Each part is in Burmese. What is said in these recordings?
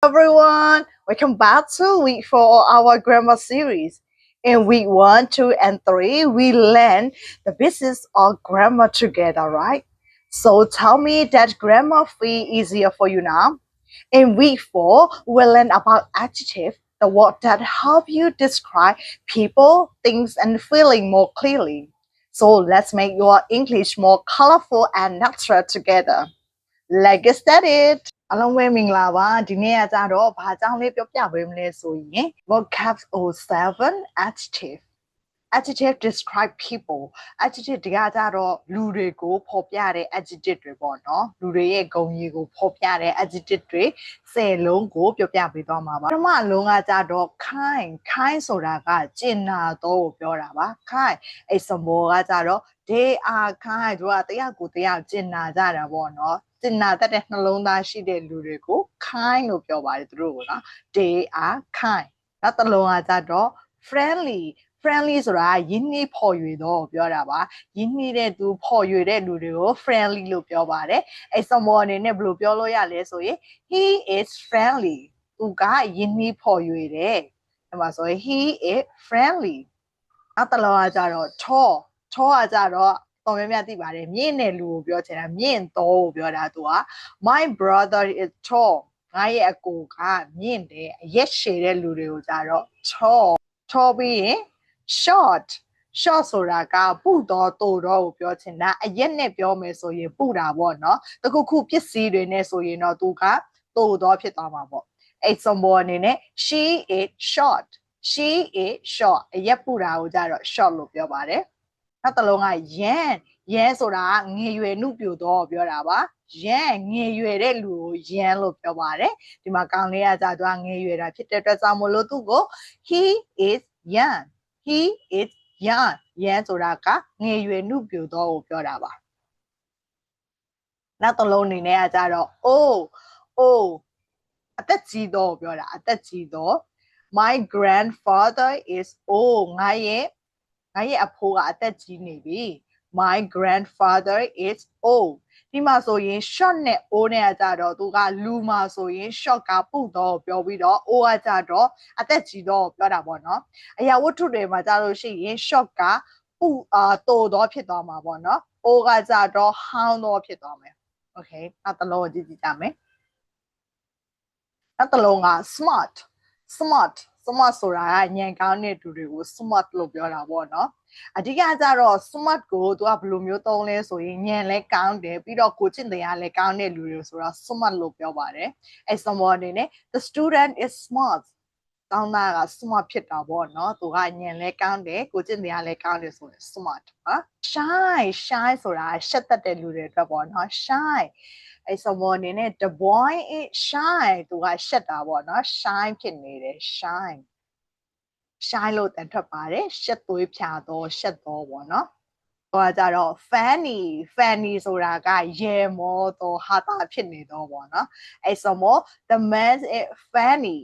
Everyone, welcome back to week 4 of our grammar series. In week 1, 2, and 3, we learn the business of grammar together, right? So tell me that grammar feel easier for you now. In week 4, we'll learn about adjective, the word that help you describe people, things, and feeling more clearly. So let's make your English more colorful and natural together. Let's get started. အားလုံးပဲမင်္ဂလာပါဒီနေ့ကကြတော့ဘာကြောင့်လေးပြောပြပေးမလဲဆိုရင် vocab 07 adjective describe people adjective ဒီကကြတော့လူတွေကိုဖော်ပြတဲ့ adjective တွေပေါ့နော်လူတွေရဲ့ဂုဏ်ရည်ကိုဖော်ပြတဲ့ adjective တွေ10လုံးကိုပြောပြပေးသွားမှာပါပထမလုံးကကြတော့ kind ဆိုတာကကျင်နာတော့ကိုပြောတာပါ kind အဲ့ symbol ကကြတော့ they are kind တို့ကတယောက်ကိုတယောက်ကျင်နာကြတာပေါ့နော်ကျင်နာတတ်တဲ့နှလုံးသားရှိတဲ့လူတွေကို kind လို့ပြောပါတယ်သူတို့ကနော် they are kind နောက်တစ်လုံးကကြတော့ friendly ဆိုတာယဉ်နှီးဖော်ရွေတော့ပြောတာပါယဉ်နှီးတဲ့သူဖော်ရွေတဲ့လူတွေကို friendly လို့ပြောပါတယ်အဲ့ symbol အနေနဲ့ဘယ်လိုပြောလို့ရလဲဆိုရင် he is friendly သူကယဉ်နှီးဖော်ရွေတယ်အဲ့မှာဆိုရင် he is friendly နောက်တစ်လုံးကကြတော့ tall ကကြတော့တော်များများသိပါတယ်မြင့်တဲ့လူကိုပြောချင်တာမြင့်တော့ကိုပြောတာသူက my brother is tall ငါရဲ့အကိုကမြင့်တယ်အရက်ရှည်တဲ့လူတွေကိုကြတော့ tall ပြီးရင် short ဆိုတာကပုတော့တိုတော့ကိုပြောချင်တာအရက်နဲ့ပြောမယ်ဆိုရင်ပုတာပေါ့နော်တခုပစ္စည်းတွေနဲ့ဆိုရင်တော့သူကတိုတော့ဖြစ်သွားမှာပေါ့အဲ့ symbol အနေနဲ့ she is short အရက်ပုတာကိုကြတော့ short လို့ပြောပါတယ်နောက်တစ်လုံးကရန်ဆိုတာငယ်ရွယ်နှုတ်ပြတော့ပြောတာပါရန်ငယ်ရွယ်တဲ့လူကိုရန်လို့ပြောပါတယ်ဒီမှာကောင်လေးကကြတော့ငယ်ရွယ်တာဖြစ်တဲ့အတွက်ကြောင့်မလို့သူ့ကို he is young ရန်ဆိုတာကငယ်ရွယ်နှုတ်ပြတော့ကိုပြောတာပါနောက်တစ်လုံးအနေနဲ့ကကြတော့ old အသက်ကြီးတော့ပြောတာအသက်ကြီးတော့ my grandfather is old ငါရဲ့အဖိုးကအသက်ကြီးနေပြီ my grandfather is old ဒီမှာဆိုရင် short နဲ့ old နဲ့ကြတော့သူကလူမှာဆိုရင် short ကပုတော့ပြောပြီးတော့ old ကကြတော့အသက်ကြီးတော့ပြောတာပေါ့နော်အရာဝတ္ထုတွေမှာကြလို့ရှိရင် short ကတိုတော့ဖြစ်သွားမှာပေါ့နော် old ကကြတော့ဟောင်းတော့ဖြစ်သွားမယ် okay နောက်တစ်လုံးကြည့်ကြမယ်နောက်တစ်လုံးက smart ဆိုတာကညံကောင်းတဲ့သူတွေကို smart လို့ပြောတာပေါ့နော်အဓိကကြတော့ smart ကိုသူကဘယ်လိုမျိုးသုံးလဲဆိုရင်ညံလဲကောင်းတယ်ပြီးတော့ကိုကျင့်တရားလဲကောင်းတဲ့လူတွေဆိုတော့ smart လို့ပြောပါတယ်အဲ့ symbol အနေနဲ့ the student is smart တောင်းတာက smart ဖြစ်တာပေါ့နော်သူကညံလဲကောင်းတယ်ကိုကျင့်တရားလဲကောင်းတယ်ဆိုရင် smart ဟာ shy ဆိုတာရှက်တတ်တဲ့လူတွေအတွက်ပေါ့နော် shy အဲ့ symbol အနေနဲ့ the boy is shy သူကရှက်တာပေါ့နော် shy ဖြစ်နေတယ် shy လို့တန်ထွက်ပါတယ်ရှက်သွေးဖြာတော့ရှက်တော့ပေါ့နော်ဟိုကကြတော့ funny ဆိုတာကရေမောတော့ဟာတာဖြစ်နေတော့ပေါ့နော်အဲ့ symbol the man is funny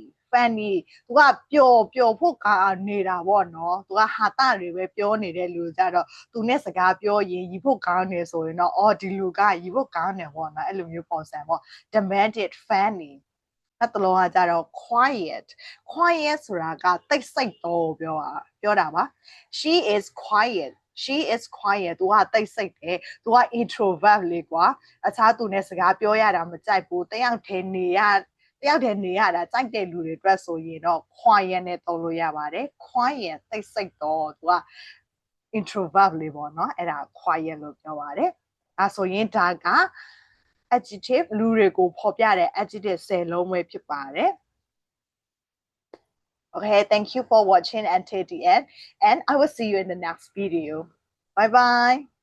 သူကပျော်ဖို့ကောင်းနေတာပေါ့နော်သူကဟာတာတွေပဲပြောနေတဲ့လူကြတော့သူနဲ့စကားပြောရင်ရီဖို့ကောင်းနေဆိုရင်တော့အော်ဒီလူကရီဖို့ကောင်းတယ်ပေါ့နော်အဲ့လိုမျိုးပုံစံပေါ့ the man is funny နောက်တစ်လုံးကကြတော့ quiet ဆိုတာကတိတ်ဆိတ်တော့ပြောတာပါ she is quiet သူကတိတ်ဆိတ်တယ်သူက introvert လေကွာအခြားသူနဲ့စကားပြောရတာမကြိုက်ဘူးတယောက်တည်းနေရတာကြိုက်တဲ့လူတွေအတွက်ဆိုရင်တော့ quiet နဲ့သုံးလို့ရပါတယ် quiet တိတ်ဆိတ်တော့သူက introvert လေပေါ့နော်အဲ့ဒါ quiet လို့ပြောပါတယ်အဲဆိုရင်ဒါကadjective လူတွေကိုဖော်ပြတဲ့ adjective 10လုံးပဲဖြစ်ပါတယ် Okay, thank you for watching until the end and I will see you in the next video. Bye bye.